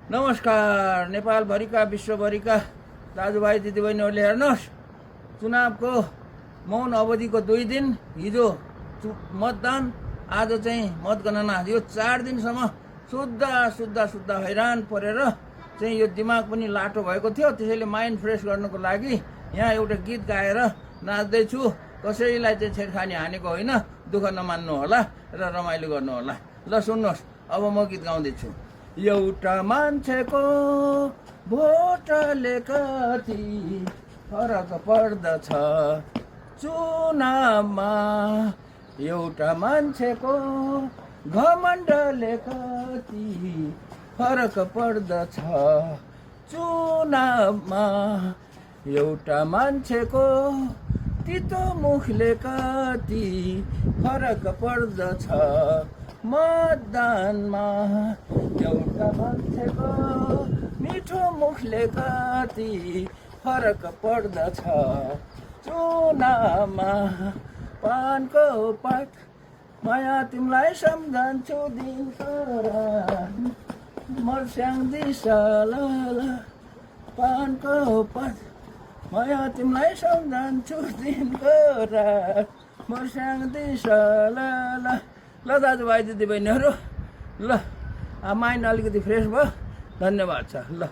नमस्कार नेपालभरिका विश्वभरिका दाजुभाइ दिदीबहिनीहरूले हेर्नुहोस्, चुनावको मौन अवधिको 2 दिन, हिजो मतदान, आज चाहिँ मतगणना। यो 4 दिनसम्म शुद्ध हैरान परेर चाहिँ यो दिमाग पनि लाटो भएको थियो। त्यसैले माइन्ड फ्रेस गर्नको लागि यहाँ एउटा गीत गाएर नाच्दैछु। कसैलाई चाहिँ छेडखानी हानेको होइन, दुःख नमान्नु होला र रमाइलो गर्नु होला। ल सुन्नुहोस्, अब म गीत गाउँदैछु। एउटा मान्छेको भोटले कति फरक पर्दछ चुनावमा, एउटा मान्छेको घमण्डले कति फरक पर्दछ चुनावमा, एउटा मान्छेको तितो मुखले कति फरक पर्दछ मतदानमा, एउटा मान्छेको मिठो मुखले कति फरक पर्दछ चुनावमा। पानको पात माया तिमीलाई सम्झन्छु दिनको रात, मर्स्याङ दिशा ल पानको पात माया तिमीलाई सम्झन्छु दिनको रात, मर्स्याङ दिशा ल दाजुभाइ दिदीबहिनीहरू, ल माइन्ड अलिकति फ्रेस भयो। धन्यवाद छ। ल।